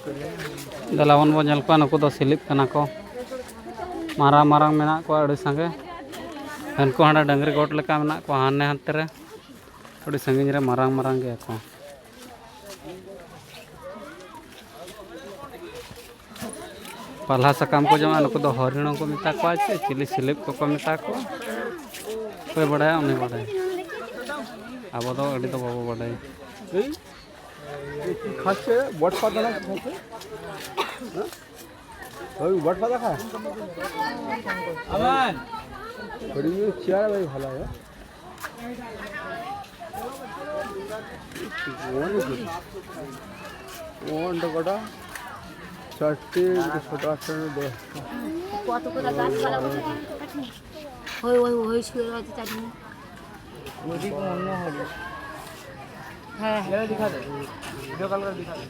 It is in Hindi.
दलावन बो नेल को नुकु दो सिलिप कना को मारांग मारांग मेना को अड़ी संगे हनको हांडा डंगरी गोट लेका मेना को हाने हाते रे अड़ी संगिन रे मारांग मारांग गया को पल्हा सकाम को जमा नुकु दो हरिण को मिता को आछे चिली सिलिप को मिता को कोई बड़ा उनी बड़ा अब तो अड़ी तो बाबू बड़ा खाচ্ছে বট পাতা না খাচ্ছে ওই বট পাতা খায় আমান বড়ি চেয়ার ভাই ভালো হয় ওনটা কটা চারটে ছোট আছে দে কত করে গাছপালা বসে ওই ওই ওই শুয়ে আছে চাটনি ওদিক অন্য হবে হ্যাঁ দিখা দে ভিডিও কল করে দিখা দে